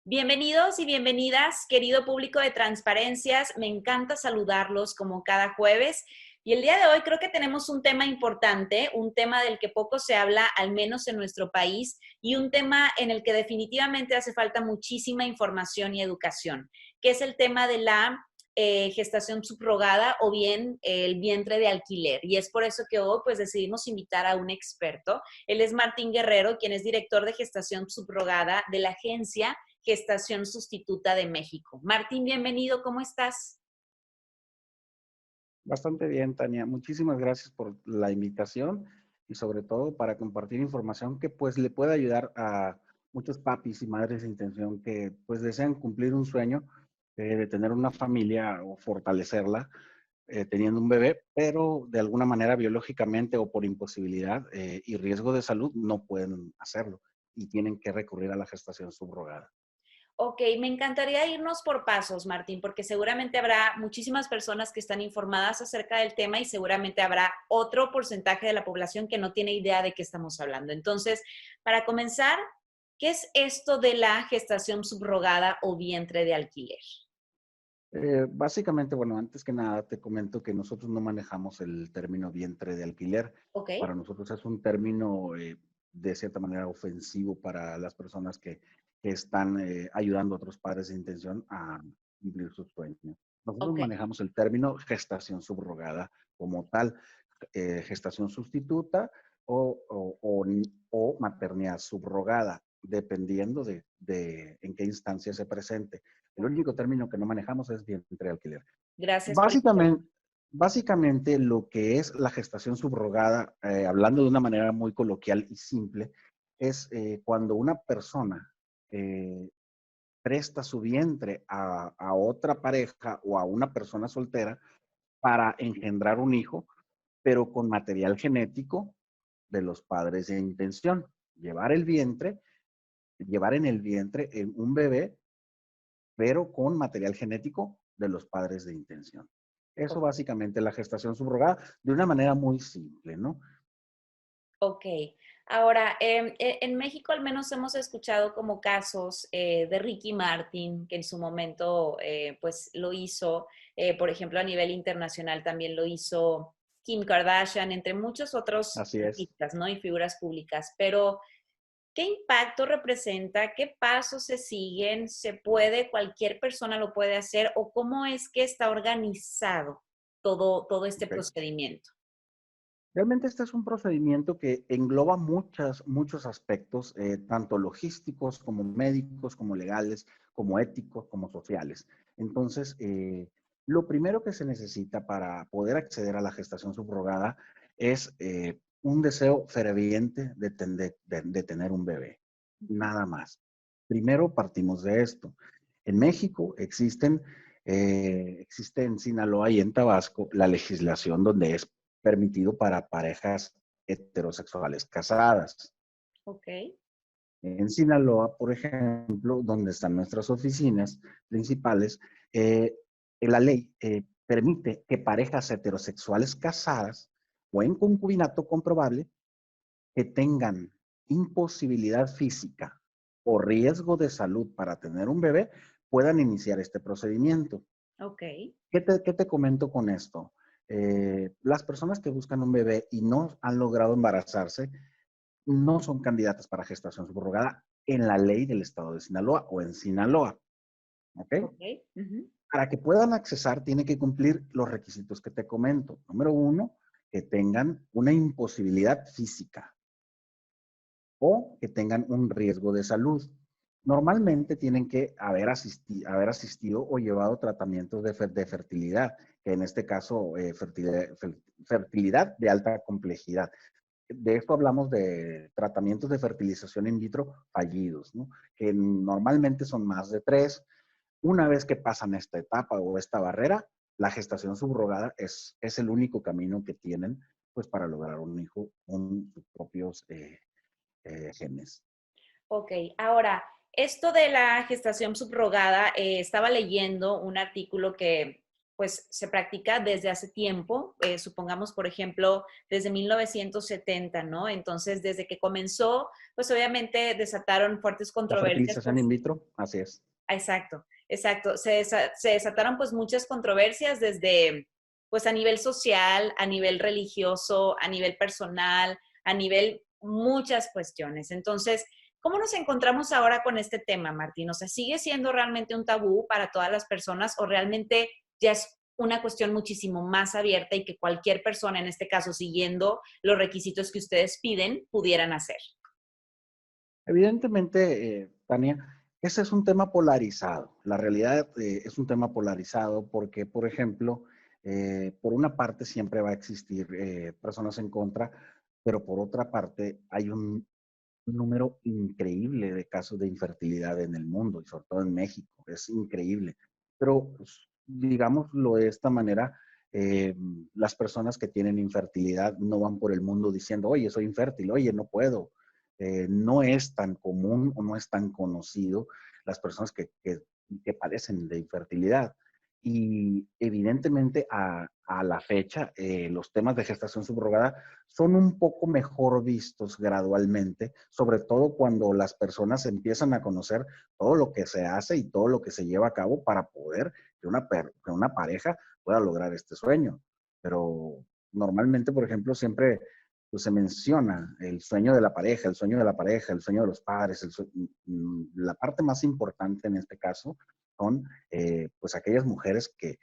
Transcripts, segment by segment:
Bienvenidos y bienvenidas, querido público de Transparencias. Me encanta saludarlos como cada jueves. Y el día de hoy creo que tenemos un tema importante, un tema del que poco se habla, al menos en nuestro país, y un tema en el que definitivamente hace falta muchísima información y educación, que es el tema de la gestación subrogada o bien el vientre de alquiler. Y es por eso que hoy pues decidimos invitar a un experto. Él es Martín Guerrero, quien es director de gestación subrogada de la agencia Gestación Sustituta de México. Martín, bienvenido, ¿cómo estás? Bastante bien, Tania. Muchísimas gracias por la invitación y sobre todo para compartir información que pues le pueda ayudar a muchos papis y madres de intención que pues desean cumplir un sueño de tener una familia o fortalecerla teniendo un bebé, pero de alguna manera biológicamente o por imposibilidad y riesgo de salud no pueden hacerlo y tienen que recurrir a la gestación subrogada. Ok, me encantaría irnos por pasos, Martín, porque seguramente habrá muchísimas personas que están informadas acerca del tema y seguramente habrá otro porcentaje de la población que no tiene idea de qué estamos hablando. Entonces, para comenzar, ¿qué es esto de la gestación subrogada o vientre de alquiler? Básicamente, bueno, antes que nada te comento que nosotros no manejamos el término vientre de alquiler. Ok, Para nosotros es un término de cierta manera ofensivo para las personas que están ayudando a otros padres de intención a cumplir sus sueños. Nosotros ok. manejamos el término gestación subrogada como tal, gestación sustituta o maternidad subrogada, dependiendo de en qué instancia se presente. El único término que no manejamos es vientre de alquiler. Gracias por la Básicamente, básicamente lo que es la gestación subrogada, hablando de una manera muy coloquial y simple, es cuando una persona eh, presta su vientre a otra pareja o a una persona soltera para engendrar un hijo, pero con material genético de los padres de intención. Llevar el vientre, llevar en el vientre un bebé pero con material genético de los padres de intención. Eso Ok. básicamente la gestación subrogada de una manera muy simple, ¿no? Ok. Ahora, en México al menos hemos escuchado como casos de Ricky Martin, que en su momento pues lo hizo, por ejemplo, a nivel internacional también lo hizo Kim Kardashian, entre muchos otros Así es. artistas, ¿no? Y figuras públicas. Pero, ¿qué impacto representa? ¿Qué pasos se siguen? ¿Se puede? ¿Cualquier persona lo puede hacer? ¿O cómo es que está organizado todo este Okay. procedimiento? Realmente este es un procedimiento que engloba muchos aspectos, tanto logísticos como médicos, como legales, como éticos, como sociales. Entonces, lo primero que se necesita para poder acceder a la gestación subrogada es un deseo ferviente de tener un bebé. Nada más. Primero partimos de esto. En México existe en Sinaloa y en Tabasco la legislación donde es permitido para parejas heterosexuales casadas. Ok. En Sinaloa, por ejemplo, donde están nuestras oficinas principales, la ley permite que parejas heterosexuales casadas o en concubinato comprobable que tengan imposibilidad física o riesgo de salud para tener un bebé puedan iniciar este procedimiento. Ok. ¿Qué te comento con esto? Las personas que buscan un bebé y no han logrado embarazarse no son candidatas para gestación subrogada en la ley del estado de Sinaloa o en Sinaloa. ¿Ok? Ok. Ujú. Para que puedan accesar, tiene que cumplir los requisitos que te comento. Número uno, que tengan una imposibilidad física o que tengan un riesgo de salud. Normalmente tienen que haber asistido o llevado tratamientos de fertilidad, que en este caso fertilidad de alta complejidad. De esto hablamos de tratamientos de fertilización in vitro fallidos, ¿no? Que normalmente son más de 3. Una vez que pasan esta etapa o esta barrera, la gestación subrogada es el único camino que tienen pues, para lograr un hijo con sus propios genes. Ok, ahora, esto de la gestación subrogada, estaba leyendo un artículo que pues se practica desde hace tiempo, supongamos, por ejemplo, desde 1970, ¿no? Entonces, desde que comenzó, pues obviamente desataron fuertes La controversias, fertilización in pues, vitro, así es. exacto, exacto. Se desataron pues muchas controversias desde, pues a nivel social, a nivel religioso, a nivel personal, a nivel muchas cuestiones. Entonces, ¿cómo nos encontramos ahora con este tema, Martín? O sea, ¿sigue siendo realmente un tabú para todas las personas o realmente ya es una cuestión muchísimo más abierta y que cualquier persona, en este caso, siguiendo los requisitos que ustedes piden, pudieran hacer? Evidentemente, Tania, ese es un tema polarizado. La realidad es un tema polarizado porque, por ejemplo, por una parte siempre va a existir personas en contra, pero por otra parte hay un número increíble de casos de infertilidad en el mundo y sobre todo en México. Es increíble. Pero, pues, digámoslo de esta manera, eh, las personas que tienen infertilidad no van por el mundo diciendo, oye, soy infértil, oye, no puedo. No es tan común o no es tan conocido las personas que padecen de infertilidad. Y evidentemente a la fecha, los temas de gestación subrogada son un poco mejor vistos gradualmente, sobre todo cuando las personas empiezan a conocer todo lo que se hace y todo lo que se lleva a cabo para poder que una pareja pueda lograr este sueño. Pero normalmente, por ejemplo, siempre pues, se menciona el sueño de la pareja, el sueño de la pareja, el sueño de los padres. La parte más importante en este caso son pues aquellas mujeres que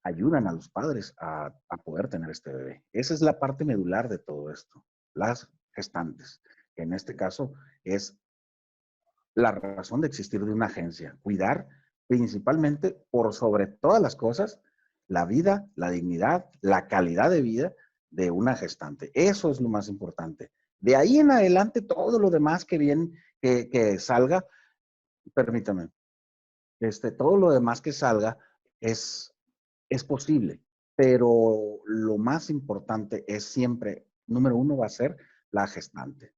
ayudan a los padres a poder tener este bebé. Esa es la parte medular de todo esto, las gestantes, que en este caso es la razón de existir de una agencia, cuidar principalmente por sobre todas las cosas la vida, la dignidad, la calidad de vida de una gestante. Eso es lo más importante. De ahí en adelante, todo lo demás que bien que salga, permítame, todo lo demás que salga es es posible, pero lo más importante es siempre, número uno va a ser la gestante.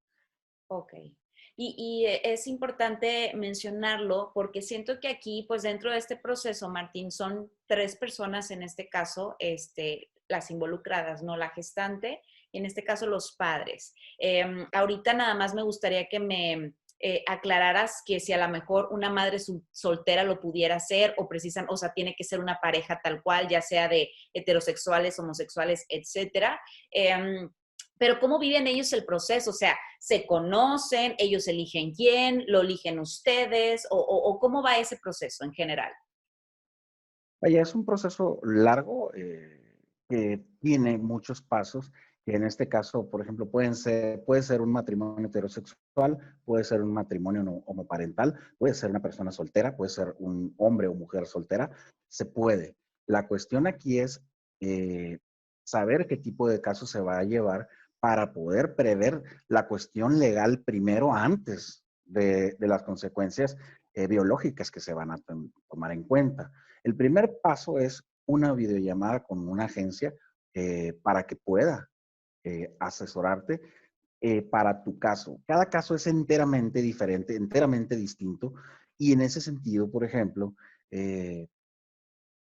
Ok. Es importante mencionarlo porque siento que aquí, pues dentro de este proceso, Martín, son tres personas en este caso, las involucradas, ¿no? La gestante y en este caso los padres. Ahorita nada más me gustaría que me aclararas que si a lo mejor una madre soltera lo pudiera hacer o precisan, o sea, tiene que ser una pareja tal cual, ya sea de heterosexuales, homosexuales, etcétera. Pero ¿cómo viven ellos el proceso? O sea, ¿se conocen? ¿Ellos eligen quién? ¿Lo eligen ustedes? ¿O cómo va ese proceso en general? Vaya, es un proceso largo que tiene muchos pasos, que en este caso, por ejemplo, puede ser un matrimonio heterosexual, puede ser un matrimonio homoparental, puede ser una persona soltera, puede ser un hombre o mujer soltera, se puede. La cuestión aquí es eh, saber qué tipo de caso se va a llevar para poder prever la cuestión legal primero antes de las consecuencias biológicas que se van a tomar en cuenta. El primer paso es una videollamada con una agencia para que pueda asesorarte para tu caso. Cada caso es enteramente diferente, enteramente distinto. Y en ese sentido, por ejemplo, eh,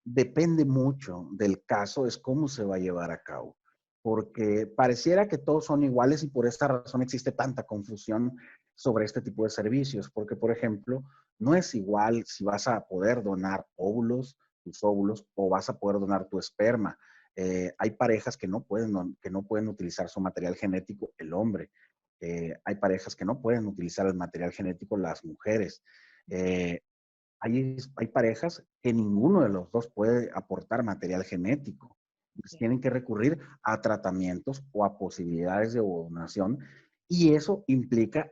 depende mucho del caso, es cómo se va a llevar a cabo. Porque pareciera que todos son iguales y por esta razón existe tanta confusión sobre este tipo de servicios. Porque, por ejemplo, no es igual si vas a poder donar óvulos, tus óvulos, o vas a poder donar tu esperma. Hay parejas que no pueden utilizar su material genético, el hombre. Hay parejas que no pueden utilizar el material genético, las mujeres. Eh, hay parejas que ninguno de los dos puede aportar material genético. Entonces, tienen que recurrir a tratamientos o a posibilidades de donación y eso implica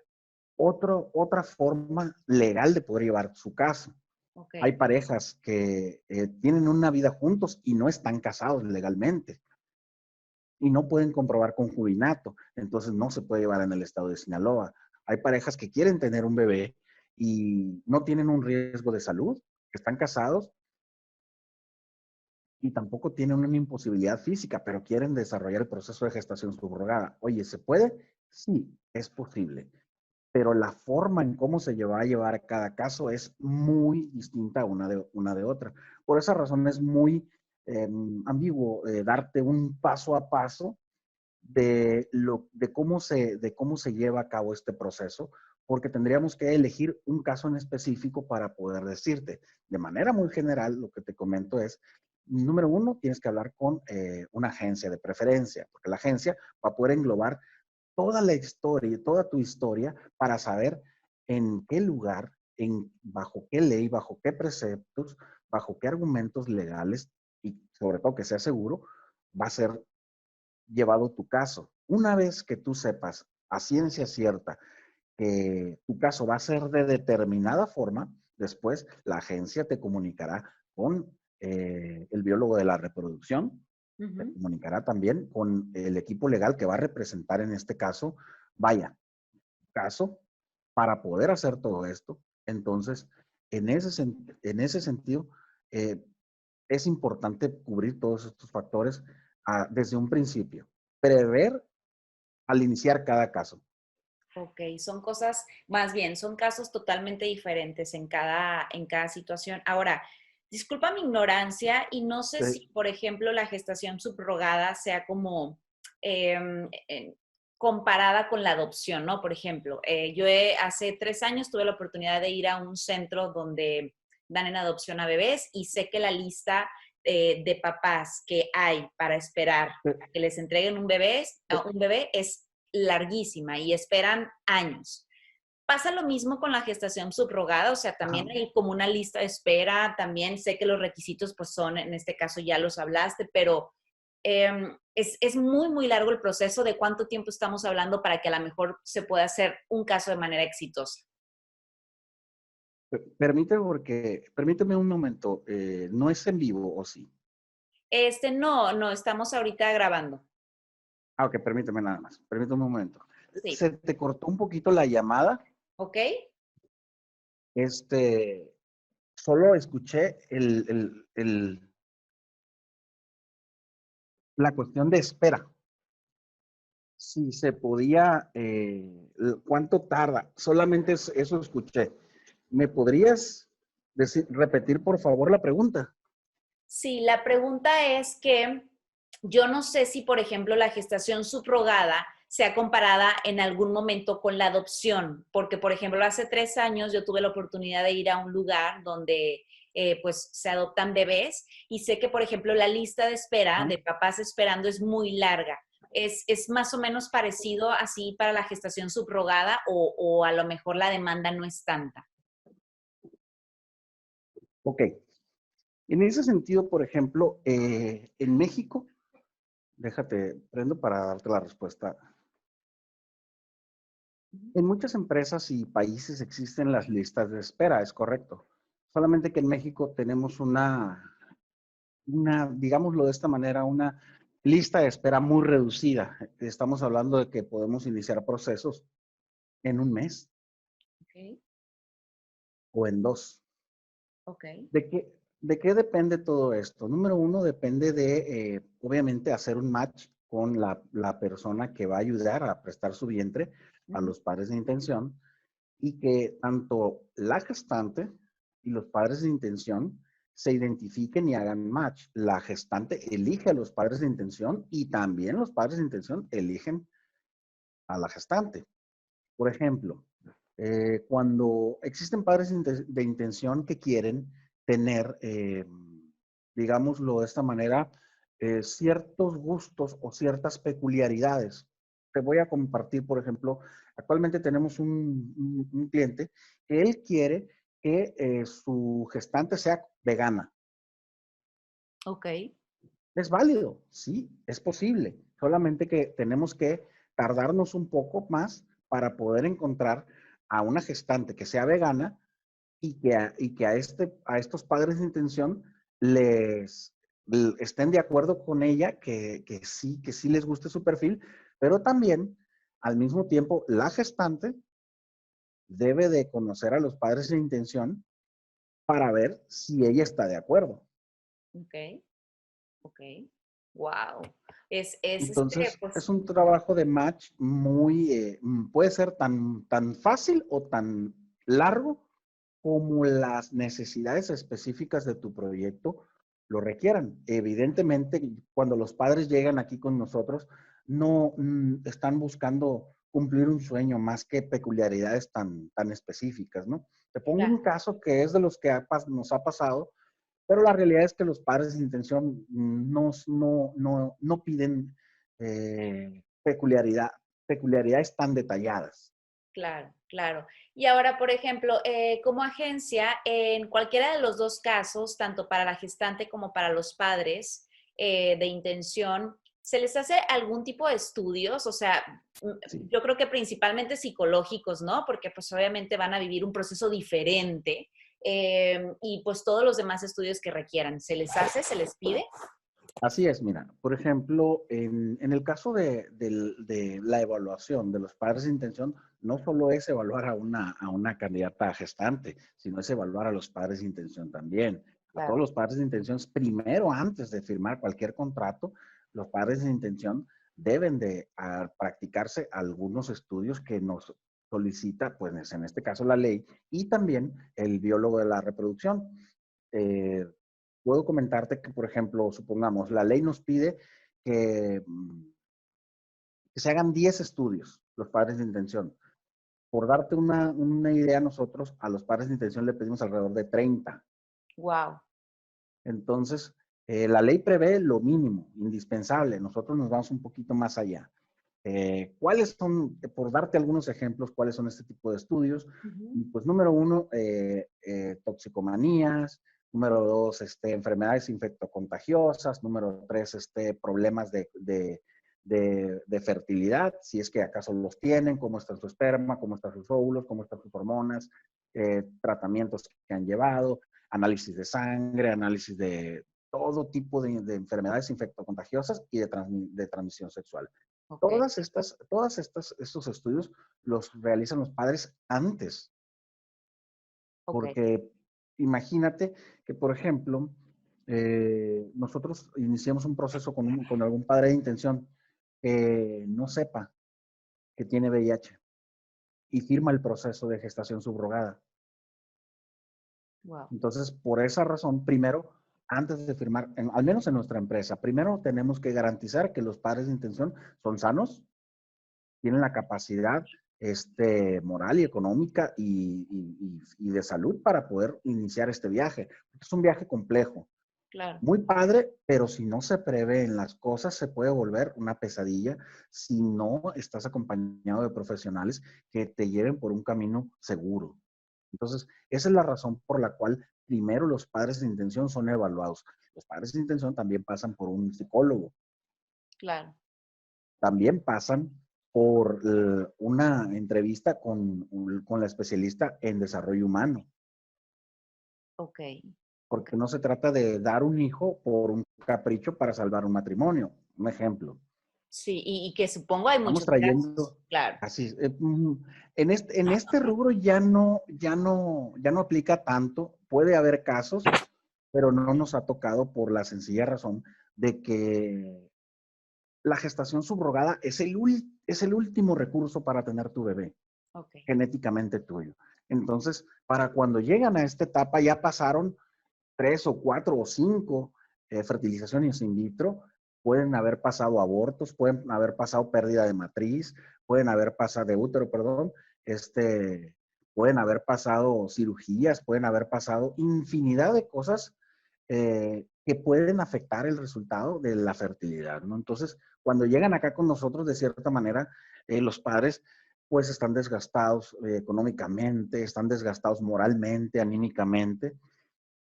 otra forma legal de poder llevar su caso. Ok, Hay parejas que tienen una vida juntos y no están casados legalmente y no pueden comprobar concubinato, entonces no se puede llevar en el estado de Sinaloa. Hay parejas que quieren tener un bebé y no tienen un riesgo de salud, están casados y tampoco tienen una imposibilidad física, pero quieren desarrollar el proceso de gestación subrogada. Oye, ¿se puede? Sí, es posible. pero la forma en cómo se va a llevar cada caso es muy distinta una de otra. Por esa razón es muy ambiguo darte un paso a paso de cómo se lleva a cabo este proceso, porque tendríamos que elegir un caso en específico para poder decirte. De manera muy general, lo que te comento es, número uno, tienes que hablar con una agencia de preferencia, porque la agencia va a poder englobar toda la historia, toda tu historia, para saber en qué lugar, bajo qué ley, bajo qué preceptos, bajo qué argumentos legales y sobre todo que sea seguro, va a ser llevado tu caso. Una vez que tú sepas a ciencia cierta que tu caso va a ser de determinada forma, después la agencia te comunicará con el biólogo de la reproducción, te Ujú. comunicará también con el equipo legal que va a representar en este caso, vaya, caso, para poder hacer todo esto. Entonces, en ese sentido, eh, es importante cubrir todos estos factores desde un principio. Prever al iniciar cada caso. Ok, son cosas, más bien, son casos totalmente diferentes en cada situación. Ahora, disculpa mi ignorancia y no sé Eh, si, por ejemplo, la gestación subrogada sea como comparada con la adopción, ¿no? Por ejemplo, hace 3 años tuve la oportunidad de ir a un centro donde dan en adopción a bebés y sé que la lista de papás que hay para esperar eh, a que les entreguen eh, un bebé es larguísima y esperan años. Pasa lo mismo con la gestación subrogada, o sea, ajá. también hay como una lista de espera, también sé que los requisitos pues son, en este caso ya los hablaste, pero es muy, muy largo el proceso de cuánto tiempo estamos hablando para que a lo mejor se pueda hacer un caso de manera exitosa. Permíteme un momento. ¿No es en vivo o sí? No, estamos ahorita grabando. Ah, ok, permíteme nada más. Permíteme un momento. Sí, Se te cortó un poquito la llamada. ¿ok? Este, solo escuché la cuestión de espera. Si se podía, ¿cuánto tarda? Solamente eso escuché. ¿Me podrías repetir, por favor, la pregunta? Sí, la pregunta es que yo no sé si, por ejemplo, la gestación subrogada sea comparada en algún momento con la adopción, porque, por ejemplo, hace 3 años yo tuve la oportunidad de ir a un lugar donde pues se adoptan bebés y sé que, por ejemplo, la lista de espera Ajá. de papás esperando es muy larga. Es más o menos parecido así para la gestación subrogada o a lo mejor la demanda no es tanta. Ok. En ese sentido, por ejemplo, en México, déjate, prendo para darte la respuesta. En muchas empresas y países existen las listas de espera, es correcto. Solamente que en México tenemos digámoslo de esta manera, una lista de espera muy reducida. Estamos hablando de que podemos iniciar procesos en un mes Ok, o en dos. ok. ¿De qué depende todo esto? Número uno, depende de, obviamente, hacer un match con la persona que va a ayudar a prestar su vientre a Ujú. los padres de intención y que tanto la gestante y los padres de intención se identifiquen y hagan match. La gestante elige a los padres de intención y también los padres de intención eligen a la gestante. Por ejemplo, cuando existen padres de intención que quieren tener, digámoslo de esta manera, ciertos gustos o ciertas peculiaridades. Te voy a compartir, por ejemplo, actualmente tenemos un cliente que él quiere que su gestante sea vegana. Ok. Es válido, sí, es posible. Solamente que tenemos que tardarnos un poco más para poder encontrar a una gestante que sea vegana y que a estos padres de intención estén de acuerdo con ella, que sí les guste su perfil, pero también al mismo tiempo la gestante debe de conocer a los padres de intención para ver si ella está de acuerdo. Ok, ok. Wow. Entonces, Pues, es un trabajo de match muy, puede ser tan fácil o tan largo como las necesidades específicas de tu proyecto lo requieran. Evidentemente, cuando los padres llegan aquí con nosotros, no están buscando cumplir un sueño más que peculiaridades tan específicas, ¿no? Te pongo un caso que es de los que nos ha pasado, pero la realidad es que los padres de intención no piden peculiaridades tan detalladas. claro, claro. Y ahora, por ejemplo, como agencia, en cualquiera de los dos casos, tanto para la gestante como para los padres de intención, ¿se les hace algún tipo de estudios? O sea, Sí. yo creo que principalmente psicológicos, ¿no? Porque pues obviamente van a vivir un proceso diferente y pues todos los demás estudios que requieran, ¿se les hace? ¿Se les pide? Así es, mira, por ejemplo, en el caso de la evaluación de los padres de intención, no solo es evaluar a una candidata gestante, sino es evaluar a los padres de intención también. A todos Claro. los padres de intención, primero, antes de firmar cualquier contrato, los padres de intención deben de practicarse algunos estudios que nos solicita, pues en este caso la ley, y también el biólogo de la reproducción. Eh, Puedo comentarte que, por ejemplo, supongamos, la ley nos pide que, que se hagan 10 estudios, los padres de intención. Por darte una idea, nosotros a los padres de intención le pedimos alrededor de 30. Wow. Entonces, la ley prevé lo mínimo, indispensable. Nosotros nos vamos un poquito más allá. ¿Cuáles son, por darte algunos ejemplos, cuáles son este tipo de estudios? Pues número uno, toxicomanías. Número dos, enfermedades infectocontagiosas. Número tres, problemas de fertilidad, si es que acaso los tienen, cómo está su esperma, cómo están sus óvulos, cómo están sus hormonas, tratamientos que han llevado, análisis de sangre, análisis de todo tipo de enfermedades infectocontagiosas y de transmisión sexual. Ok, Estos estudios los realizan los padres antes, ok. porque imagínate que, por ejemplo, nosotros iniciamos un proceso con algún padre de intención que no sepa que tiene VIH y firma el proceso de gestación subrogada. Wow. Entonces, por esa razón, primero, antes de firmar, al menos en nuestra empresa, primero tenemos que garantizar que los padres de intención son sanos, tienen la capacidad moral y económica y de salud para poder iniciar este viaje. Es un viaje complejo, Claro. muy padre, pero si no se prevén las cosas, se puede volver una pesadilla si no estás acompañado de profesionales que te lleven por un camino seguro. Entonces, esa es la razón por la cual primero los padres de intención son evaluados. Los padres de intención también pasan por un psicólogo, Claro. también pasan por una entrevista con la especialista en desarrollo humano, Ok. Ok. porque no se trata de dar un hijo por un capricho para salvar un matrimonio. Un ejemplo. Sí, y que supongo hay Estamos muchos casos. trayendo, Claro. así, en este rubro ya no aplica tanto. Puede haber casos, pero no nos ha tocado por la sencilla razón de que la gestación subrogada es el último recurso para tener tu bebé Ok. genéticamente tuyo. Entonces, para cuando llegan a esta etapa, ya pasaron 3 o 4 o 5 fertilizaciones in vitro, pueden haber pasado abortos, pueden haber pasado pérdida de matriz, pueden haber pasado de útero, perdón, pueden haber pasado cirugías, pueden haber pasado infinidad de cosas que pueden afectar el resultado de la fertilidad, ¿no? Entonces, cuando llegan acá con nosotros, de cierta manera, los padres pues están desgastados económicamente, están desgastados moralmente, anímicamente,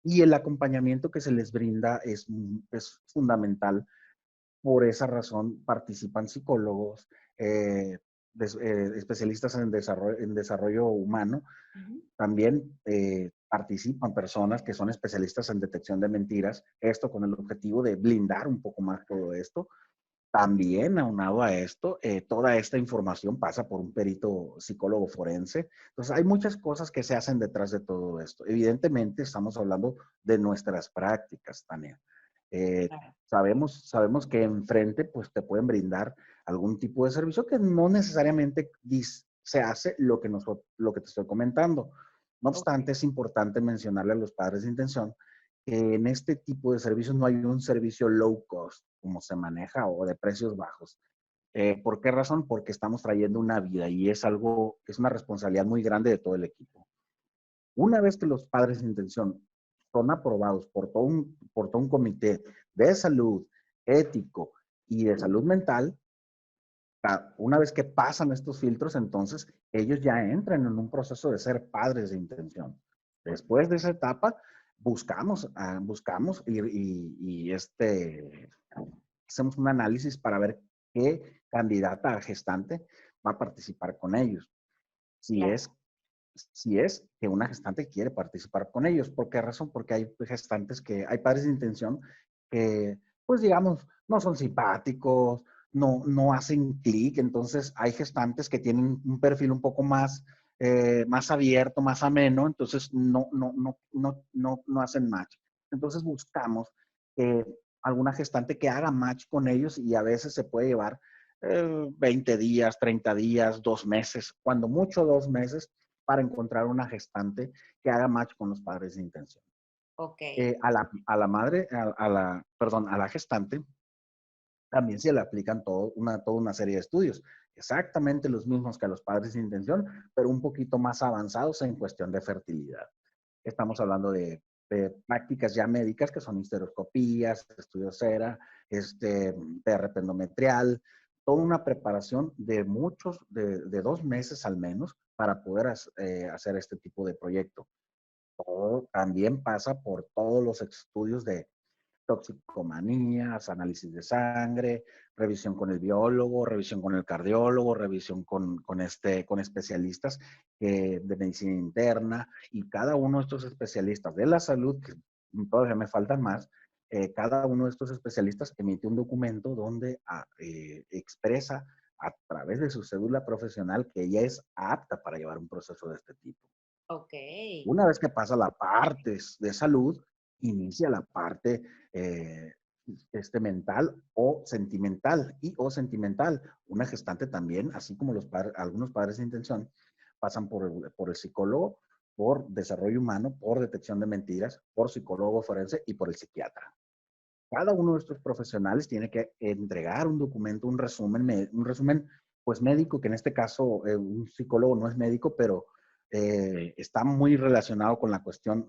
y el acompañamiento que se les brinda es fundamental. Por esa razón participan psicólogos, especialistas en desarrollo humano. Ujú. También participan personas que son especialistas en detección de mentiras, esto con el objetivo de blindar un poco más todo esto. También, aunado a esto, toda esta información pasa por un perito psicólogo forense. Entonces, hay muchas cosas que se hacen detrás de todo esto. Evidentemente, estamos hablando de nuestras prácticas, Tania. Claro. Sabemos que enfrente pues te pueden brindar algún tipo de servicio que no necesariamente se hace lo que te estoy comentando. No Ok. obstante, es importante mencionarle a los padres de intención que en este tipo de servicios no hay un servicio low cost, como se maneja, o de precios bajos. ¿Por qué razón? Porque estamos trayendo una vida y es una responsabilidad muy grande de todo el equipo. Una vez que los padres de intención son aprobados por todo un comité de salud, ético y de salud mental, una vez que pasan estos filtros, entonces ellos ya entran en un proceso de ser padres de intención. Después de esa etapa, buscamos hacemos un análisis para ver qué candidata a gestante va a participar con ellos. Si Claro. es, si es que una gestante quiere participar con ellos. ¿Por qué razón? Porque hay padres de intención que, pues digamos, no son simpáticos, no hacen clic. Entonces, hay gestantes que tienen un perfil un poco más abierto, más ameno, entonces no hacen match. Entonces, buscamos alguna gestante que haga match con ellos y a veces se puede llevar 20 días, 30 días, 2 meses, cuando mucho 2 meses, para encontrar una gestante que haga match con los padres de intención. Ok. A la gestante, también se le aplican toda una serie de estudios, exactamente los mismos que a los padres de intención, pero un poquito más avanzados en cuestión de fertilidad. Estamos hablando de prácticas ya médicas que son histeroscopías, estudios cera, PRP endometrial, toda una preparación de 2 meses al menos para poder hacer este tipo de proyecto. Todo también pasa por todos los estudios de toxicomanías, análisis de sangre, revisión con el biólogo, revisión con el cardiólogo, revisión con especialistas de medicina interna, y cada uno de estos especialistas de la salud, que todavía me faltan más, cada uno de estos especialistas emite un documento donde expresa a través de su cédula profesional que ella es apta para llevar un proceso de este tipo. Ok. Una vez que pasa la parte de salud, inicia la parte eh, mental o sentimental Una gestante también, así como algunos padres de intención, pasan por el psicólogo, por desarrollo humano, por detección de mentiras, por psicólogo forense y por el psiquiatra. Cada uno de estos profesionales tiene que entregar un documento, un resumen pues médico, que en este caso un psicólogo no es médico, pero está muy relacionado con la cuestión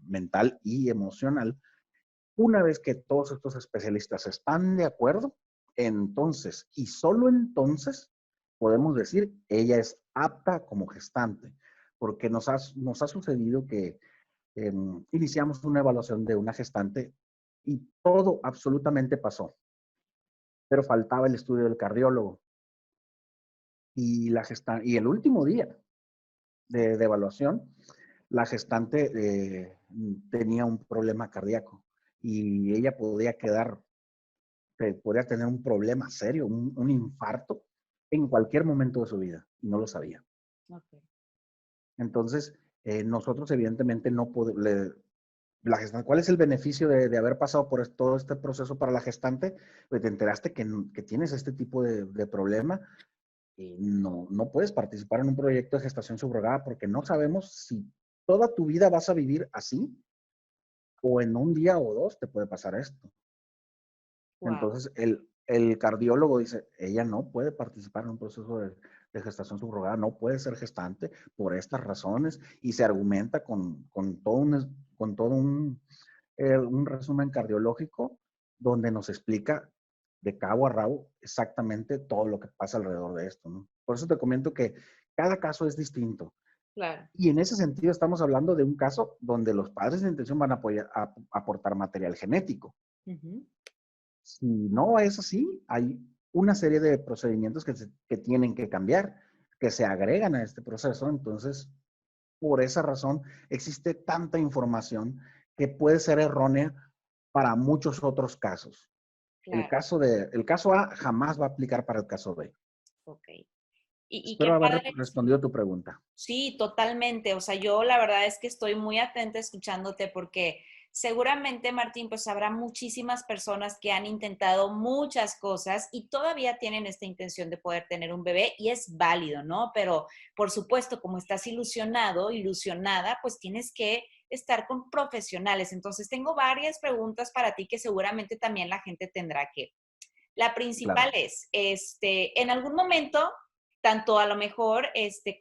mental y emocional. Una vez que todos estos especialistas están de acuerdo, entonces, y solo entonces, podemos decir, ella es apta como gestante, porque nos ha sucedido que iniciamos una evaluación de una gestante y todo absolutamente pasó, pero faltaba el estudio del cardiólogo y el último día de evaluación, la gestante tenía un problema cardíaco y ella podría tener un problema serio, un infarto en cualquier momento de su vida y no lo sabía. Ok. Entonces, nosotros evidentemente no podemos, ¿cuál es el beneficio de haber pasado por todo este proceso para la gestante? Pues te enteraste que tienes este tipo de problema y no puedes participar en un proyecto de gestación subrogada porque no sabemos si toda tu vida vas a vivir así o en un día o dos te puede pasar esto. Wow. Entonces, el cardiólogo dice, ella no puede participar en un proceso de gestación subrogada, no puede ser gestante por estas razones, y se argumenta con todo un resumen cardiológico donde nos explica de cabo a rabo exactamente todo lo que pasa alrededor de esto, ¿no? Por eso te comento que cada caso es distinto. Claro. Y en ese sentido estamos hablando de un caso donde los padres de intención van a aportar material genético. Ujú. Si no es así, hay una serie de procedimientos que tienen que cambiar, que se agregan a este proceso. Entonces, por esa razón, existe tanta información que puede ser errónea para muchos otros casos. Claro. El caso A jamás va a aplicar para el caso B. Ok. Y Espero qué haber padre. respondido a tu pregunta. Sí, totalmente. O sea, yo la verdad es que estoy muy atenta escuchándote porque seguramente, Martín, pues habrá muchísimas personas que han intentado muchas cosas y todavía tienen esta intención de poder tener un bebé y es válido, ¿no? Pero por supuesto, como estás ilusionado, ilusionada, pues tienes que estar con profesionales. Entonces, tengo varias preguntas para ti que seguramente también la gente tendrá que. La principal Claro. es, en algún momento, tanto a lo mejor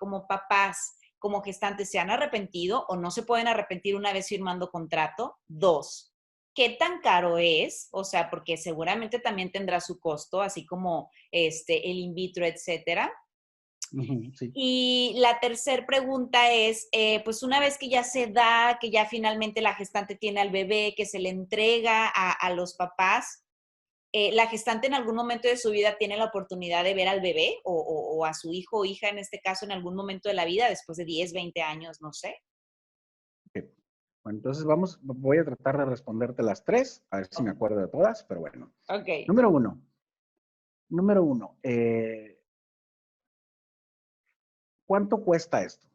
como papás como gestantes se han arrepentido o no se pueden arrepentir una vez firmando contrato. Dos, ¿qué tan caro es? O sea, porque seguramente también tendrá su costo, así como el in vitro, etcétera. Ujú, sí. Y la tercera pregunta es, pues una vez que ya se da, que ya finalmente la gestante tiene al bebé, que se le entrega a los papás, la gestante en algún momento de su vida tiene la oportunidad de ver al bebé o a su hijo o hija, en este caso, en algún momento de la vida, después de 10, 20 años, no sé. Ok. Bueno, entonces voy a tratar de responderte las tres, a ver si me acuerdo de todas, pero bueno. Ok. Número uno. Número uno, ¿cuánto cuesta esto?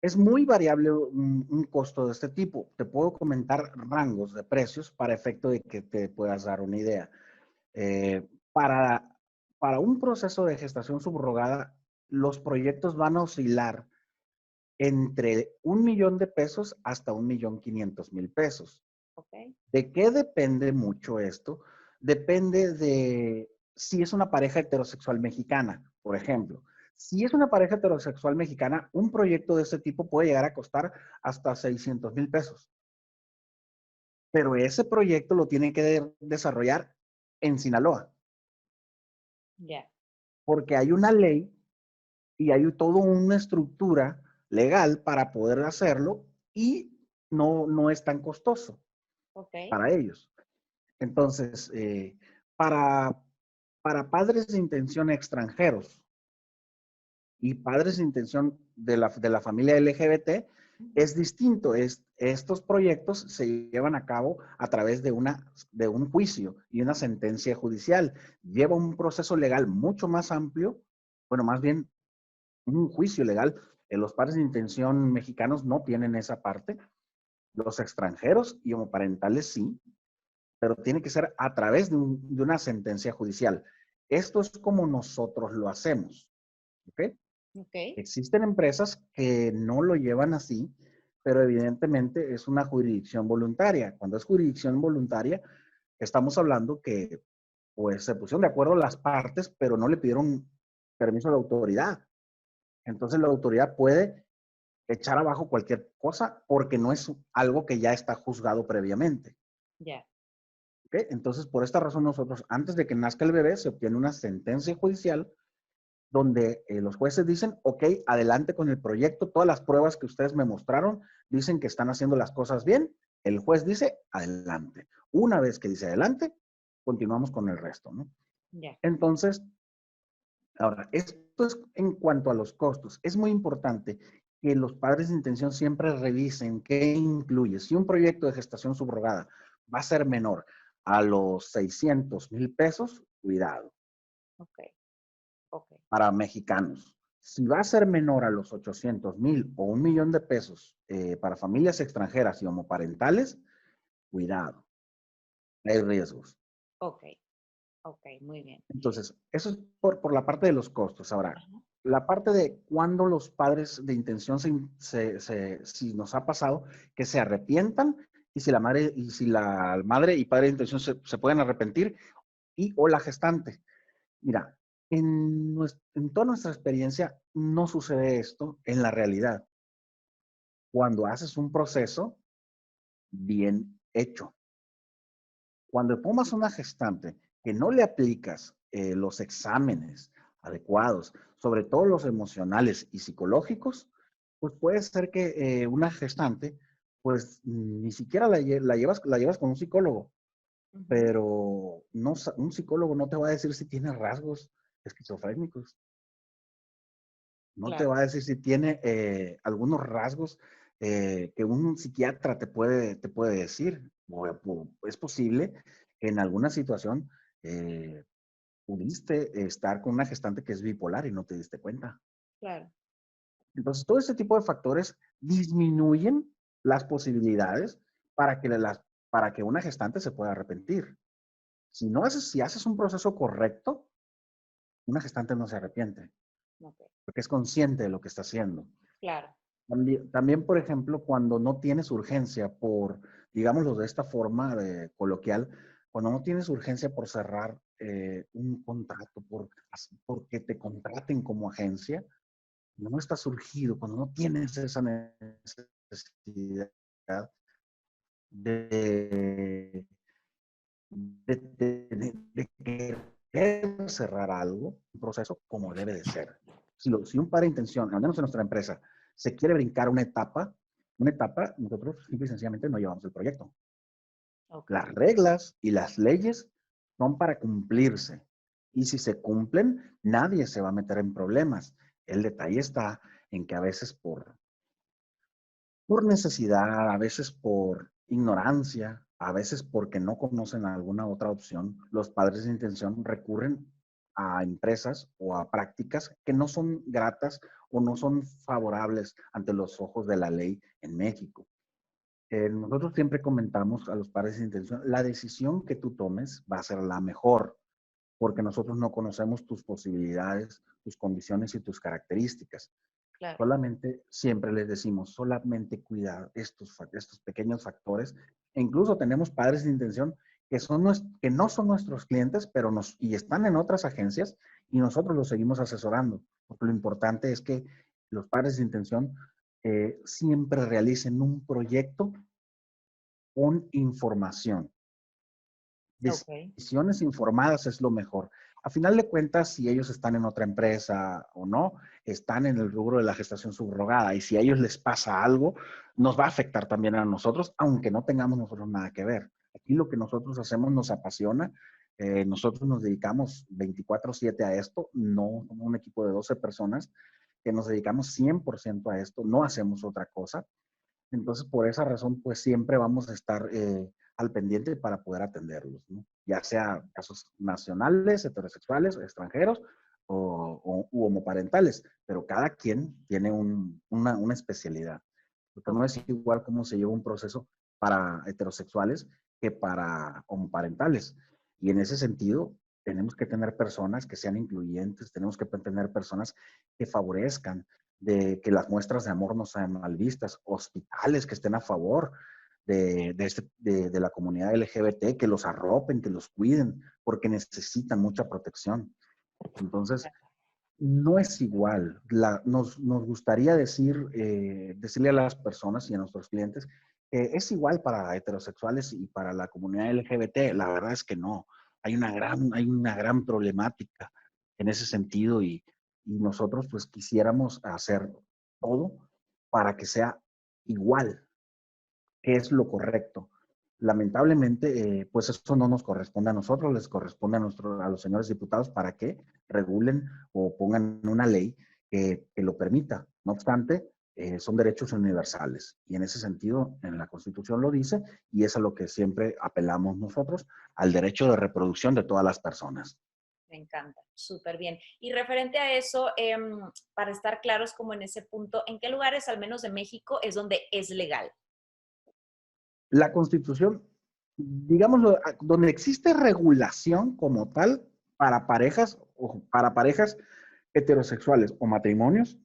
Es muy variable un costo de este tipo. Te puedo comentar rangos de precios para efecto de que te puedas dar una idea. Eh, para, para un proceso de gestación subrogada, los proyectos van a oscilar entre 1 millón de pesos hasta 1.500.000 pesos. Ok. ¿De qué depende mucho esto? Depende de si es una pareja heterosexual mexicana, por ejemplo. Si es una pareja heterosexual mexicana, un proyecto de este tipo puede llegar a costar hasta 600.000 pesos. Pero ese proyecto lo tiene que desarrollar en Sinaloa, Ya. porque hay una ley y hay toda una estructura legal para poder hacerlo y no es tan costoso Ok. para ellos. Entonces, para, para padres de intención extranjeros y padres de intención de la familia LGBT, es distinto. Estos proyectos se llevan a cabo a través de un juicio y una sentencia judicial. Lleva un proceso legal mucho más amplio, bueno, más bien un juicio legal. Los padres de intención mexicanos no tienen esa parte. Los extranjeros y homoparentales sí, pero tiene que ser a través de una sentencia judicial. Esto es como nosotros lo hacemos. ¿Ok? Ok. Existen empresas que no lo llevan así, pero evidentemente es una jurisdicción voluntaria. Cuando es jurisdicción voluntaria, estamos hablando que pues se pusieron de acuerdo las partes, pero no le pidieron permiso a la autoridad. Entonces la autoridad puede echar abajo cualquier cosa porque no es algo que ya está juzgado previamente. Ya. ¿Okay? Entonces, por esta razón nosotros, antes de que nazca el bebé, se obtiene una sentencia judicial donde los jueces dicen, ok, adelante con el proyecto, todas las pruebas que ustedes me mostraron dicen que están haciendo las cosas bien, el juez dice, adelante. Una vez que dice adelante, continuamos con el resto, ¿no? Ya. Entonces, ahora, esto es en cuanto a los costos. Es muy importante que los padres de intención siempre revisen qué incluye. Si un proyecto de gestación subrogada va a ser menor a los 600.000 pesos, cuidado, Ok. Ok. para mexicanos. Si va a ser menor a los 800.000 o 1 millón de pesos para familias extranjeras y homoparentales, cuidado, hay riesgos. Ok. Ok. Muy bien. Entonces, eso es por la parte de los costos. Ahora, Ajá. la parte de cuando los padres de intención si nos ha pasado que se arrepientan y si la madre y padre de intención se pueden arrepentir y o la gestante. Mira, en toda nuestra experiencia no sucede esto en la realidad. Cuando haces un proceso bien hecho, cuando tomas una gestante que no le aplicas los exámenes adecuados, sobre todo los emocionales y psicológicos, pues puede ser que una gestante, pues ni siquiera la llevas con un psicólogo, Ujú. pero no, un psicólogo no te va a decir si tiene rasgos esquizofrénicos. No te Claro. va a decir si tiene algunos rasgos que un psiquiatra te puede decir. Es posible que en alguna situación eh, pudiste estar con una gestante que es bipolar y no te diste cuenta. Claro. Entonces, todo este tipo de factores disminuyen las posibilidades, para que, para que una gestante se pueda arrepentir. Si haces un proceso correcto, una gestante no se arrepiente, Ok, porque es consciente de lo que está haciendo. claro. También, por ejemplo, cuando no tienes urgencia por, digámoslo de esta forma coloquial, cuando no tienes urgencia por cerrar un contrato, porque te contraten como agencia, no está surgido, cuando no tienes esa necesidad de, de querer cerrar algo, un proceso como debe de ser. Si un par de intención, al menos en nuestra empresa, se quiere brincar una etapa, nosotros simple y sencillamente no llevamos el proyecto. Ok, Las reglas y las leyes son para cumplirse. Y si se cumplen, nadie se va a meter en problemas. El detalle está en que a veces por necesidad, a veces por ignorancia, a veces porque no conocen alguna otra opción, los padres de intención recurren a empresas o a prácticas que no son gratas o no son favorables ante los ojos de la ley en México. Nosotros siempre comentamos a los padres de intención, la decisión que tú tomes va a ser la mejor, porque nosotros no conocemos tus posibilidades, tus condiciones y tus características. claro. Solamente, siempre les decimos, solamente cuidar estos pequeños factores. E incluso tenemos padres de intención que no son nuestros clientes, pero y están en otras agencias y nosotros los seguimos asesorando. Porque lo importante es que los padres de intención siempre realicen un proyecto con información. Ok. Decisiones informadas es lo mejor. A final de cuentas, si ellos están en otra empresa o no, están en el rubro de la gestación subrogada y si a ellos les pasa algo, nos va a afectar también a nosotros, aunque no tengamos nosotros nada que ver. Aquí lo que nosotros hacemos nos apasiona. Nosotros nos dedicamos 24/7 a esto, no somos un equipo de 12 personas que nos dedicamos 100% a esto, no hacemos otra cosa. Entonces, por esa razón, pues siempre vamos a estar al pendiente para poder atenderlos, ¿no? Ya sea casos nacionales, heterosexuales, extranjeros u homoparentales, pero cada quien tiene una especialidad. Porque no es Ok. igual cómo se lleva un proceso para heterosexuales que para homoparentales. Y en ese sentido, tenemos que tener personas que sean incluyentes, tenemos que tener personas que favorezcan de que las muestras de amor no sean mal vistas, hospitales que estén a favor de la comunidad LGBT, que los arropen, que los cuiden, porque necesitan mucha protección. Entonces, no es igual. Nos gustaría decirle a las personas y a nuestros clientes que es igual para heterosexuales y para la comunidad LGBT. La verdad es que no. Hay una gran problemática en ese sentido y nosotros pues quisiéramos hacer todo para que sea igual, que es lo correcto. Lamentablemente, pues eso no nos corresponde a nosotros, les corresponde a los señores diputados para que regulen o pongan una ley que lo permita. No obstante, son derechos universales y en ese sentido, en la Constitución lo dice y es a lo que siempre apelamos nosotros, al derecho de reproducción de todas las personas. Me encanta, súper bien. Y referente a eso, para estar claros como en ese punto, ¿en qué lugares, al menos de México, es donde es legal? La Constitución, digámoslo, donde existe regulación como tal para parejas heterosexuales o matrimonios,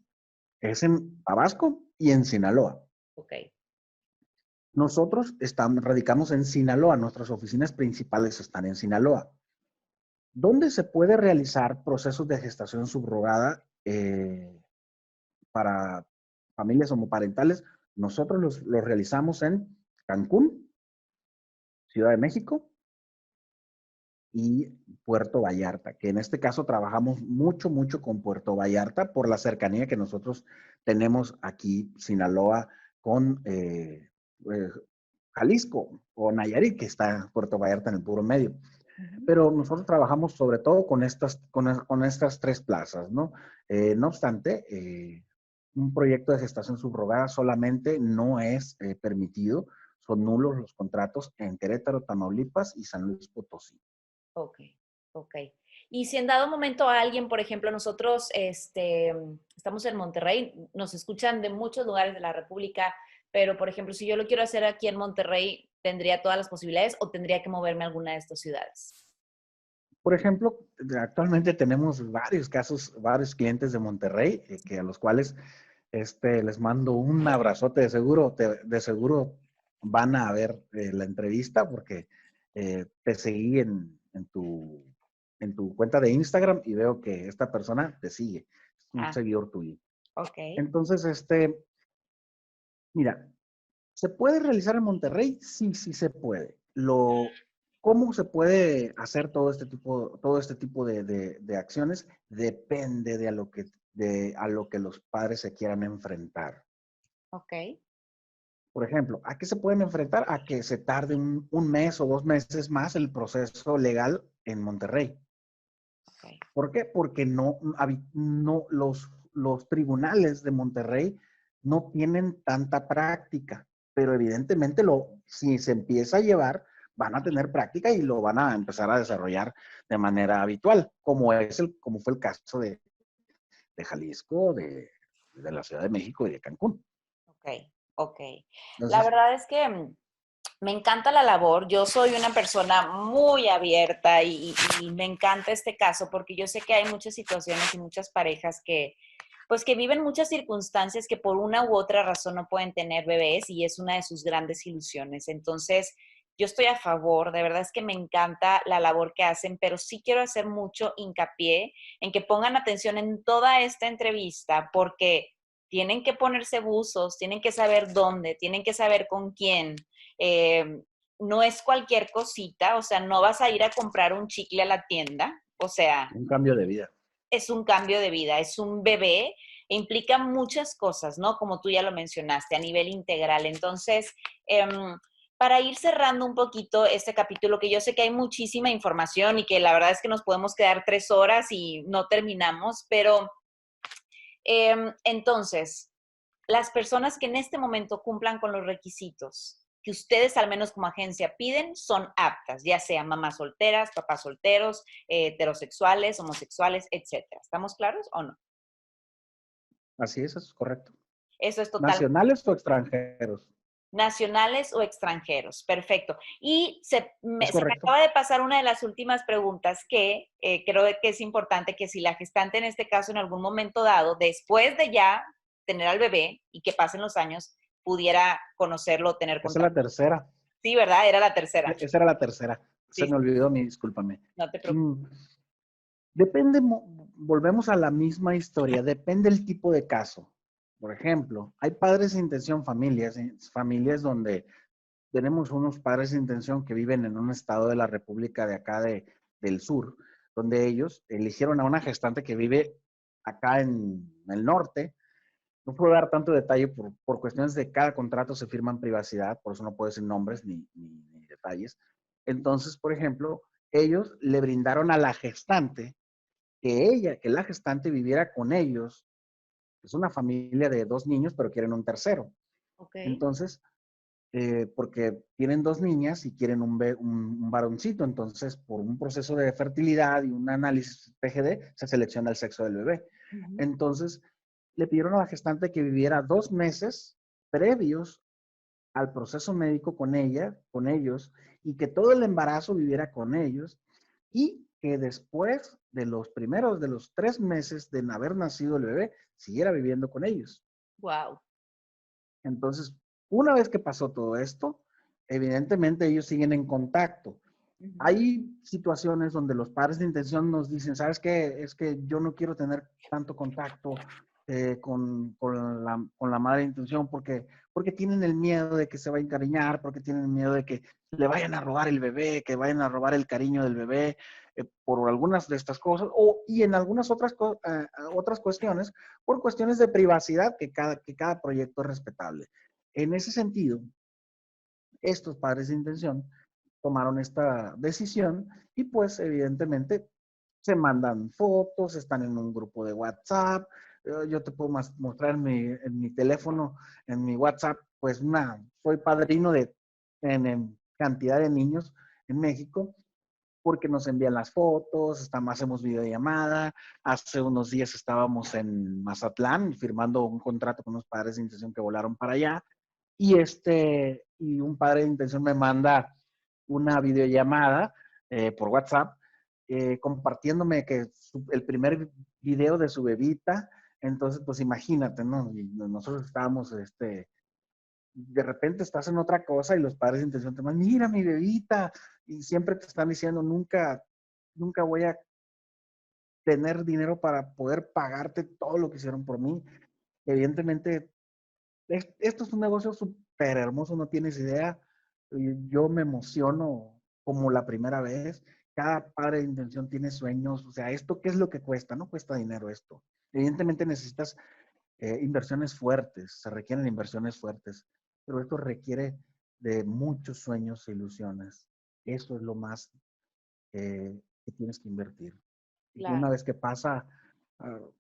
es en Tabasco y en Sinaloa. Ok, Nosotros radicamos en Sinaloa, nuestras oficinas principales están en Sinaloa. ¿Dónde se puede realizar procesos de gestación subrogada para familias homoparentales? Nosotros los realizamos en Cancún, Ciudad de México y Puerto Vallarta, que en este caso trabajamos mucho con Puerto Vallarta por la cercanía que nosotros tenemos aquí, Sinaloa, con eh, Jalisco o Nayarit, que está Puerto Vallarta en el puro medio. ujú, Pero nosotros trabajamos sobre todo con estas tres plazas, ¿no? No obstante, un proyecto de gestación subrogada solamente no es permitido, son nulos los contratos en Querétaro, Tamaulipas y San Luis Potosí. ok, ok. Y si en dado momento a alguien, por ejemplo, nosotros estamos en Monterrey, nos escuchan de muchos lugares de la República, pero por ejemplo, si yo lo quiero hacer aquí en Monterrey, ¿tendría todas las posibilidades o tendría que moverme a alguna de estas ciudades? Por ejemplo, actualmente tenemos varios casos, varios clientes de Monterrey, que a los cuales les mando un abrazote, de seguro van a ver la entrevista porque te seguí en tu cuenta de Instagram y veo que esta persona te sigue, es un Ah, seguidor tuyo. ok. Entonces, mira, ¿se puede realizar en Monterrey? Sí, sí se puede. ¿Cómo se puede hacer todo este tipo de acciones? Depende a lo que los padres se quieran enfrentar. Ok, Por ejemplo, ¿a qué se pueden enfrentar? A que se tarde un mes o 2 meses más el proceso legal en Monterrey. ok. ¿Por qué? Porque los tribunales de Monterrey no tienen tanta práctica, pero evidentemente si se empieza a llevar, van a tener práctica y lo van a empezar a desarrollar de manera habitual, como fue el caso de Jalisco, de la Ciudad de México y de Cancún. Ok, ok. La Entonces, verdad es que me encanta la labor. Yo soy una persona muy abierta y me encanta este caso porque yo sé que hay muchas situaciones y muchas parejas que, pues, que viven muchas circunstancias que por una u otra razón no pueden tener bebés y es una de sus grandes ilusiones. Entonces, yo estoy a favor, de verdad es que me encanta la labor que hacen, pero sí quiero hacer mucho hincapié en que pongan atención en toda esta entrevista porque tienen que ponerse buzos, tienen que saber dónde, tienen que saber con quién. Eh, no es cualquier cosita, o sea, no vas a ir a comprar un chicle a la tienda, o sea, un cambio de vida. es un cambio de vida, es un bebé, e implica muchas cosas, ¿no? Como tú ya lo mencionaste, a nivel integral. Entonces, para ir cerrando un poquito este capítulo, que yo sé que hay muchísima información y que la verdad es que nos podemos quedar 3 horas y no terminamos, pero entonces, las personas que en este momento cumplan con los requisitos que ustedes, al menos como agencia, piden, son aptas, ya sean mamás solteras, papás solteros, heterosexuales, homosexuales, etcétera. ¿Estamos claros o no? Así es, eso es correcto. Eso es total. ¿Nacionales o extranjeros? Nacionales o extranjeros, perfecto. Y Es se me correcto. acaba de pasar una de las últimas preguntas que creo que es importante que si la gestante en este caso en algún momento dado, después de ya tener al bebé y que pasen los años, pudiera conocerlo o tener Esa es la contacto. tercera. Sí, ¿verdad? Era la tercera. Esa era la tercera. Se Sí, me olvidó, discúlpame. no te preocupes. Mm, Depende, volvemos a la misma historia, depende el tipo de caso. Por ejemplo, hay padres de intención, familias donde tenemos unos padres de intención que viven en un estado de la República de acá del sur, donde ellos eligieron a una gestante que vive acá en el norte. No puedo dar tanto detalle por cuestiones de cada contrato se firma en privacidad, por eso no puedo decir nombres ni detalles. Entonces, por ejemplo, ellos le brindaron a la gestante que la gestante viviera con ellos. Es una familia de 2 niños, pero quieren un tercero. Ok. Entonces, porque tienen 2 niñas y quieren un varoncito. Entonces, por un proceso de fertilidad y un análisis PGD, se selecciona el sexo del bebé. Ujú. Entonces, le pidieron a la gestante que viviera 2 meses previos al proceso médico con ellos, y que todo el embarazo viviera con ellos, y que después de los 3 meses de haber nacido el bebé, siguiera viviendo con ellos. Wow. Entonces, una vez que pasó todo esto, evidentemente ellos siguen en contacto. Ujú. Hay situaciones donde los padres de intención nos dicen, ¿sabes qué? Es que yo no quiero tener tanto contacto con la madre de intención porque tienen el miedo de que se va a encariñar, porque tienen el miedo de que le vayan a robar el bebé, que vayan a robar el cariño del bebé, por algunas de estas cosas, y en algunas otras cuestiones, por cuestiones de privacidad que cada proyecto es respetable. En ese sentido, estos padres de intención tomaron esta decisión y pues evidentemente se mandan fotos, están en un grupo de WhatsApp. Yo te puedo mostrar en mi teléfono, en mi WhatsApp, pues soy padrino en cantidad de niños en México porque nos envían las fotos, hacemos videollamada. Hace unos días estábamos en Mazatlán firmando un contrato con unos padres de intención que volaron para allá. Y un padre de intención me manda una videollamada por WhatsApp, compartiéndome que el primer video de su bebita. Entonces, pues imagínate, ¿no? Y nosotros estábamos, de repente estás en otra cosa y los padres de intención te mandan, mira mi bebita, y siempre te están diciendo, nunca voy a tener dinero para poder pagarte todo lo que hicieron por mí. Evidentemente, esto es un negocio súper hermoso, no tienes idea. Yo me emociono como la primera vez. Cada padre de intención tiene sueños. O sea, ¿esto qué es lo que cuesta? No cuesta dinero esto. Evidentemente necesitas inversiones fuertes, se requieren inversiones fuertes, pero esto requiere de muchos sueños e ilusiones. Eso es lo más que tienes que invertir. Y que una Claro, vez que pasa,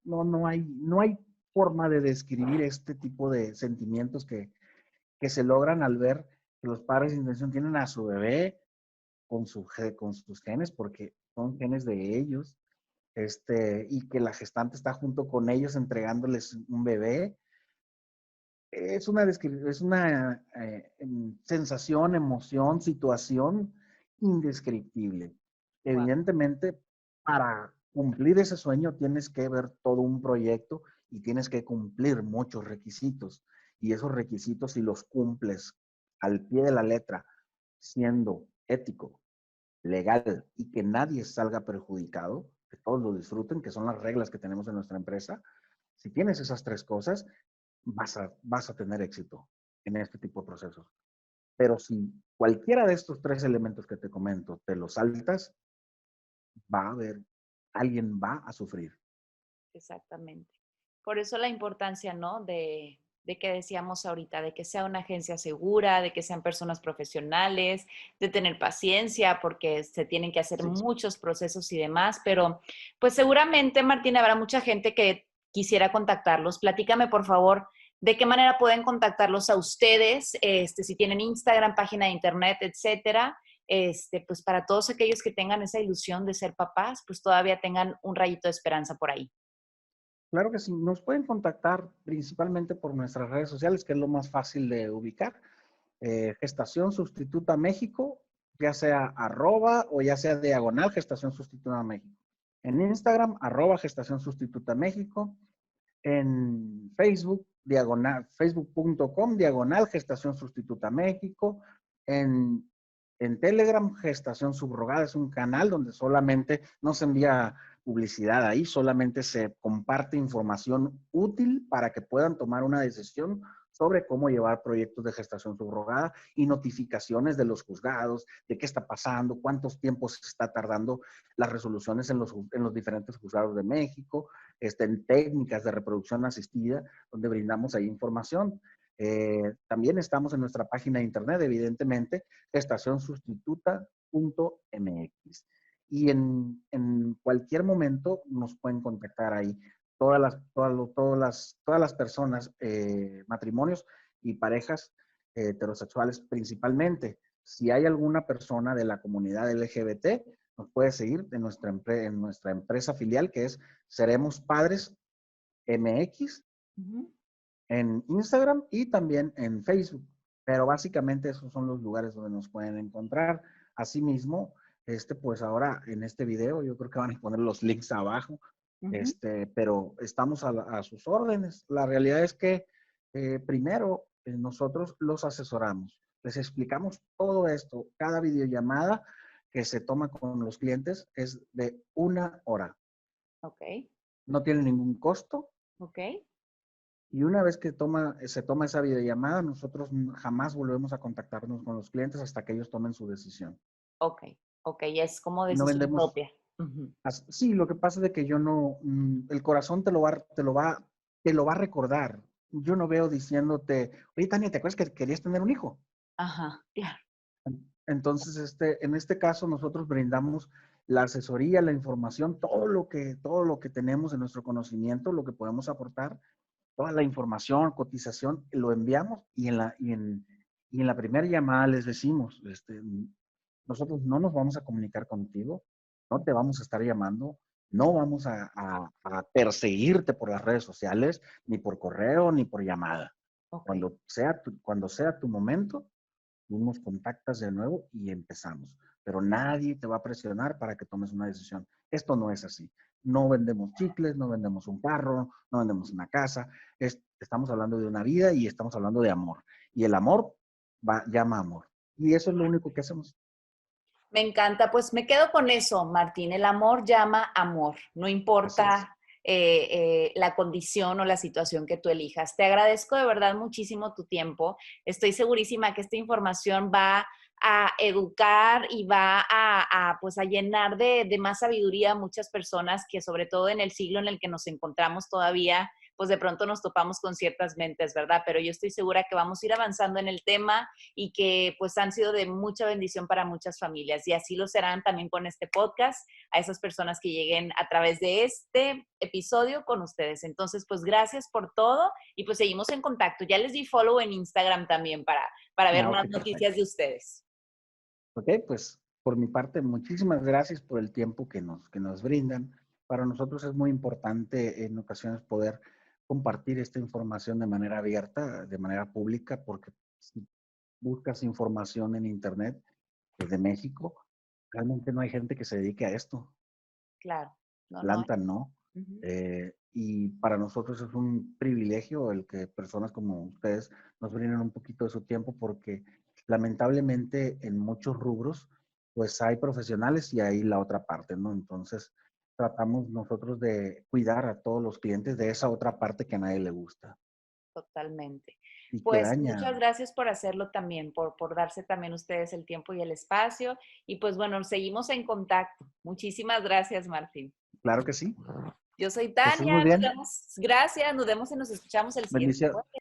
no hay forma de describir este tipo de sentimientos que se logran al ver que los padres de intención tienen a su bebé con sus genes, porque son genes de ellos, y que la gestante está junto con ellos entregándoles un bebé. Es una sensación, emoción, situación indescriptible. wow, Evidentemente, para cumplir ese sueño tienes que ver todo un proyecto y tienes que cumplir muchos requisitos. Y esos requisitos, si los cumples al pie de la letra, siendo ético, legal y que nadie salga perjudicado, que todos lo disfruten, que son las reglas que tenemos en nuestra empresa, si tienes esas tres cosas, vas a tener éxito en este tipo de procesos. Pero si cualquiera de estos tres elementos que te comento te los saltas, alguien va a sufrir. exactamente. Por eso la importancia, ¿no? De que decíamos ahorita, de que sea una agencia segura, de que sean personas profesionales, de tener paciencia, porque se tienen que hacer Sí. muchos procesos y demás, pero pues seguramente, Martín, habrá mucha gente que quisiera contactarlos. Platícame, por favor, de qué manera pueden contactarlos a ustedes, si tienen Instagram, página de internet, etcétera. Pues para todos aquellos que tengan esa ilusión de ser papás, pues todavía tengan un rayito de esperanza por ahí. Claro que sí, nos pueden contactar principalmente por nuestras redes sociales, que es lo más fácil de ubicar. Gestación Sustituta México, ya sea arroba o ya sea diagonal Gestación Sustituta México. En Instagram, arroba Gestación Sustituta México. En Facebook, facebook.com, diagonal Gestación Sustituta México. En, en Telegram, Gestación Subrogada, es un canal donde solamente no se envía publicidad ahí, solamente se comparte información útil para que puedan tomar una decisión sobre cómo llevar proyectos de gestación subrogada y notificaciones de los juzgados, de qué está pasando, cuántos tiempos se está tardando las resoluciones en los diferentes juzgados de México, en técnicas de reproducción asistida, donde brindamos ahí información. También estamos en nuestra página de internet, evidentemente, gestacionsustituta.mx. Y en cualquier momento nos pueden contactar ahí todas las personas, matrimonios y parejas heterosexuales principalmente. Si hay alguna persona de la comunidad LGBT, nos puede seguir en nuestra empresa filial, que es Seremos Padres MX, Ujú. en Instagram y también en Facebook. Pero básicamente esos son los lugares donde nos pueden encontrar. Asimismo, pues ahora en este video yo creo que van a poner los links abajo, Ujú. pero estamos a sus órdenes. La realidad es que primero nosotros los asesoramos, les explicamos todo esto. Cada videollamada que se toma con los clientes es de 1 hora. Ok, No tiene ningún costo. ok, Y una vez que se toma esa videollamada, nosotros jamás volvemos a contactarnos con los clientes hasta que ellos tomen su decisión. ok, ok, ya es como Y no decisión vendemos. propia. Ujú. Sí, lo que pasa es de que yo no, el corazón te lo va a recordar. Yo no veo diciéndote, oye, Tania, ¿te acuerdas que querías tener un hijo? Ajá, claro. Entonces, en este caso, nosotros brindamos la asesoría, la información, todo lo que tenemos en nuestro conocimiento, lo que podemos aportar, toda la información, cotización, lo enviamos y en la primera llamada les decimos, nosotros no nos vamos a comunicar contigo, no te vamos a estar llamando, no vamos a perseguirte por las redes sociales, ni por correo, ni por llamada. Ok. Cuando sea tu momento, tú nos contactas de nuevo y empezamos. Pero nadie te va a presionar para que tomes una decisión. Esto no es así. No vendemos chicles, no vendemos un carro, no vendemos una casa. Estamos hablando de una vida y estamos hablando de amor. Y el amor llama amor. Y eso es lo único que hacemos. Me encanta, pues me quedo con eso, Martín. El amor llama amor, no Así es. importa la condición o la situación que tú elijas. Te agradezco de verdad muchísimo tu tiempo. Estoy segurísima que esta información va a educar y va pues a llenar de más sabiduría a muchas personas que sobre todo en el siglo en el que nos encontramos todavía, pues de pronto nos topamos con ciertas mentes, ¿verdad? Pero yo estoy segura que vamos a ir avanzando en el tema y que pues han sido de mucha bendición para muchas familias y así lo serán también con este podcast a esas personas que lleguen a través de este episodio con ustedes. Entonces, pues gracias por todo y pues seguimos en contacto. Ya les di follow en Instagram también para ver Ah, más ok, noticias perfecto. de ustedes. Ok, pues por mi parte, muchísimas gracias por el tiempo que nos brindan. Para nosotros es muy importante en ocasiones poder compartir esta información de manera abierta, de manera pública, porque si buscas información en Internet desde México, realmente no hay gente que se dedique a esto. Claro, no, no. Atlanta no. Uh-huh. Y para nosotros es un privilegio el que personas como ustedes nos brinden un poquito de su tiempo porque lamentablemente en muchos rubros pues hay profesionales y hay la otra parte, ¿no? Entonces tratamos nosotros de cuidar a todos los clientes de esa otra parte que a nadie le gusta Totalmente. y que Pues daña. muchas gracias por hacerlo también, por darse también ustedes el tiempo y el espacio. Y pues bueno, seguimos en contacto. Muchísimas gracias, Martín. Claro que sí. Yo soy Que estés muy Tania, nos bien. vemos, gracias, nos vemos y nos escuchamos el siguiente Bendición. jueves.